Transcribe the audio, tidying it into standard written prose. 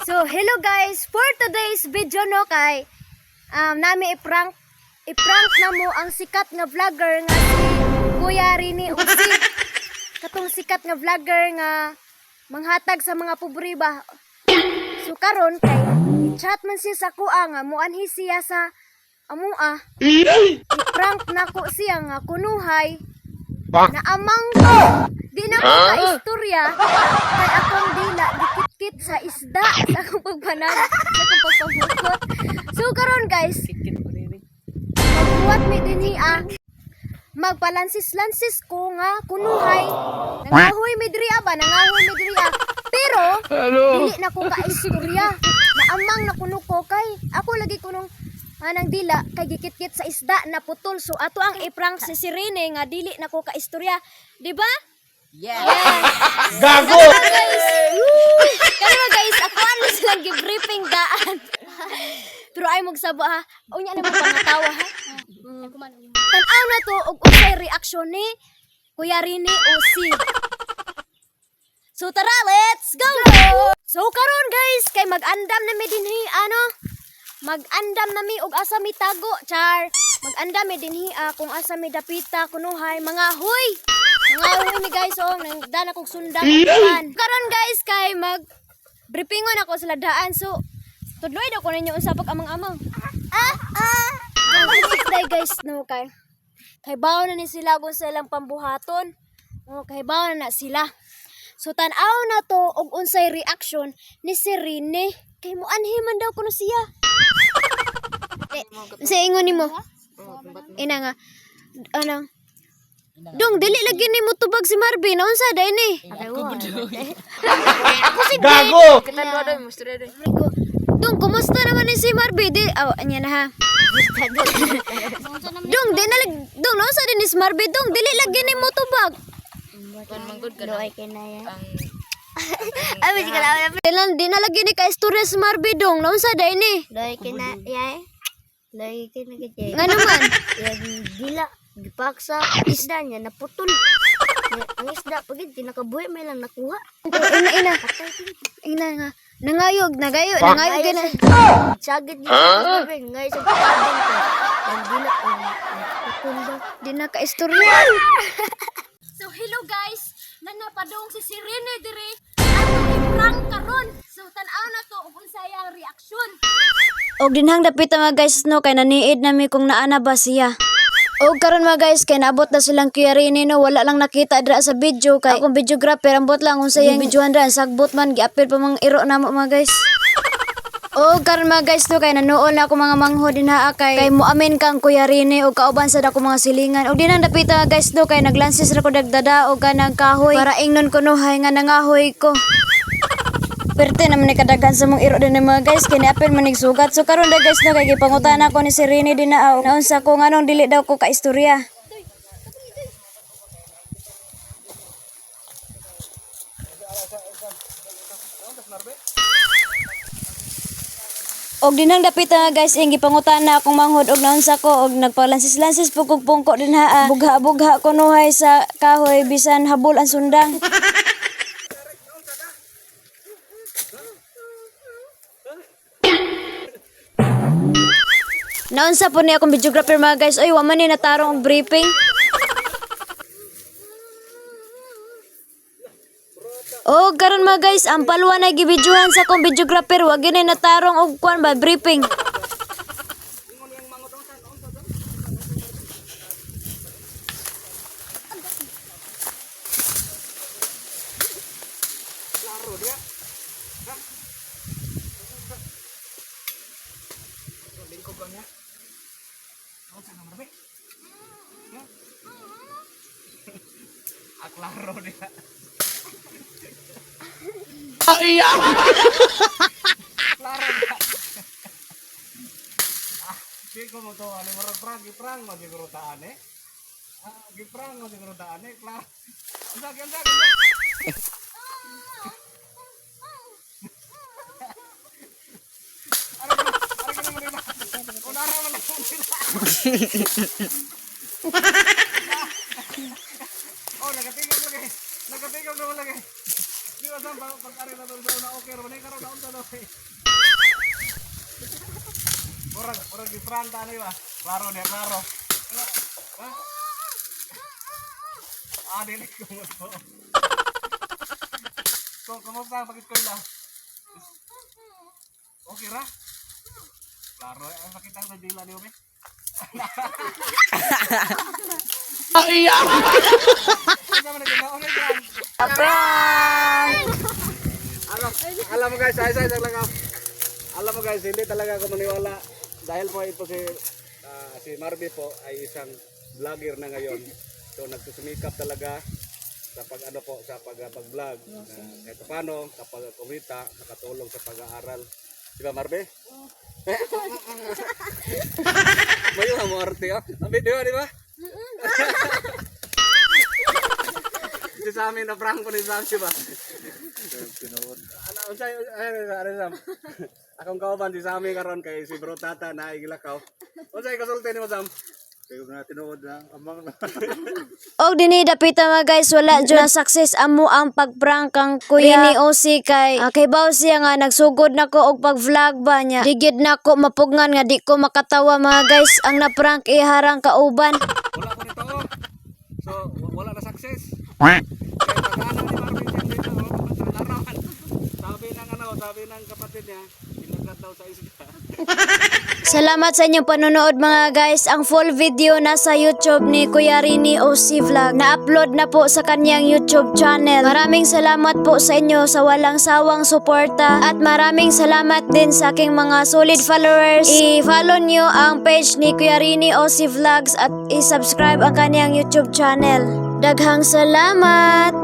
So, hello guys, for today's video no kay nami i-prank na mo ang sikat nga vlogger nga si Kuya Rini Uzi. Katong sikat nga vlogger nga manghatag sa mga pobre ba. So karon kay chat man siya sa kuha nga muanhi siya sa amua. I-prank na ko siya nga kunuhay na amang di na ko ka-istorya kay akong dila dikit-kit sa isda sa akong pagpanag sa akong pagpabukot. So karon guys, magbuhat mi dinhi magpalansis-lansis ko nga kunuhay. Nangahoy mi diri ba, nangahoy mi diri pero dili na ko ka-istorya na amang na kuno ko kay ako lagi kunong anang dila kay gikit-kit sa isda na putol. So ato ang i-prank si Sirene nga dili na ko ka-istorya, di ba? Yes. Gago! Kaya guys, ako ano silang gibriefing daan. Pero ay magsabo ha. Unya na magpangatawa ha. Tanaw na to og unsay reaksyon ni Kuya Rini Uzi. So tara, let's go! So karon guys, kay mag-andam na mi dinhi mag-andam na mi og asa mi tago, char. Mag-andam mi dinhi kung asa mi dapita kunuhay mga huy. Mga huy mi guys, nagdaan akong sundan. Karon guys, kay mag-briefingon ako sa ladaan. So tudloy daw ko ninyo unsa pag amang-amang. Day guys, no kay bawo na ni sila kung sa ilang pambuhaton. No, kay bawo na sila. So tan-aw na to og unsay reaction ni Sirene. Kay mo anhiman daw kuno siya. Sa ingon nimo. Ina nga ano? Dong dili lagi nimo tubag si Marvin. Unsa day ni? Ako si Gago! Kita dua mo istorya doy. Dong, kumusta naman ni si Marvin? Anya na ha. Dong, dong, no sa din ni si Marvin. Dong, dili lagi nimo tubag. Kon manggod ka. Doy kinaya. Ang Ay, wala wala. Di na lagi ni ka istorya si Marvin dong. No sa day ni? Doy kinaya. Doy kinaya. Nga naman. Yang dila gipaksa isda niya naputol. Ang isda pagid kinakabuhi may lang nakuha. Ina nga. Nangayog na. Sagid niya sabi ngay sa kabin ko. Ang dila naputol daw. Di na ka istorya. So hello guys. Nanapadong si Sirene dire. Ato i-prank karon. So tan-aw na to ug unsay ang reaksyon. Og dinhang dapit mga guys no kay naniid nami kung naana ba siya. Og karon mga guys kay naabot na silang Kuya Rini no, wala lang nakita dira sa video kay akong videographer ambot lang unsay ang videohan dira sagbot man giapil pa mga iro namo mga guys. Og karon mga guys no kay nanuol na ako mga manghod dinha kay muamin kang Kuya Rini og kauban sa dako mga silingan. Og dinang dapit mga guys no kay naglansis ra ko dagdada og kanang kahoy para ingnon kunuhay nga nangahoy ko. Perte naman ni kadagan sa mong iro din mga guys kay niapil man nig sugat. So karon da guys no kay gipangutan ako ni Sirene din na naunsa ko nganong dili daw ko kaistorya. Og dinang dapit nga guys ing gipangutan na akong manghod og naunsa ko og nagpalansis-lansis pugog pungko din ha. Bugha-bugha kunuhay sa kahoy bisan habol ang sundang. Naunsa po ni akong videographer mga guys. Oy, wa man ni natarong og briefing. Oh, karon mga guys, ang palwa na gibidyohan sa akong videographer, wa gyud na natarong og kwan ba briefing. Aklaro dia. Iya. Klaro dia. Siko mo to, ano perang mo siguro taan eh. Giprang mo siguro taan eh, klaro. Unsa. Oh, nagatigam lagi. Di ba Asam pag-ari na to sa una okay ra man karon na unta daw. Murag giprank ta ni ba? Klaro niya, klaro. Ano? Ha? Dili ko mo to. So, kumusta ang pag-eskwela? Okay ra? Klaro, ang makita ang dila ni Umi. Iya! Ano man nagkakaon na yan? Alam mo guys, ay talaga. Alam mo guys, hindi talaga ako maniwala dahil po ito si Marby po ay isang vlogger na ngayon. So nagsusumikap talaga sa pag-vlog. Kahit paano kapag kumita, nakatulong sa pag-aaral. Di ba Marby? Mayo mo arte oh. Ang video di ba? Di sa amin na prank ko ni Sam, di ba? Ano akong kauban si Sammy karon kay si Bro Tata na igilakaw. Unsay kasulti nimo Sam? Kayo na tinuod na amang na. Og dinhi dapita mga guys, wala jud na success amo ang pagprank kang kuya ni OC kay kay baw siya nga nagsugod nako og pag-vlog ba niya. Digid nako mapugngan nga di ko makatawa mga guys ang na-prank iharang kauban. Wala ko nito. So wala na success. Kaya pag-ano ni Marvin yan dito, larawan. Sabi ng kapatid niya, pinagat daw sa isda. Salamat sa inyong panonood mga guys. Ang full video nasa YouTube ni Kuya Rini OC Vlog. Na-upload na po sa kanyang YouTube channel. Maraming salamat po sa inyo sa walang sawang suporta. At maraming salamat din sa aking mga solid followers. I-follow nyo ang page ni Kuya Rini OC Vlogs at i-subscribe ang kanyang YouTube channel. Daghang salamat!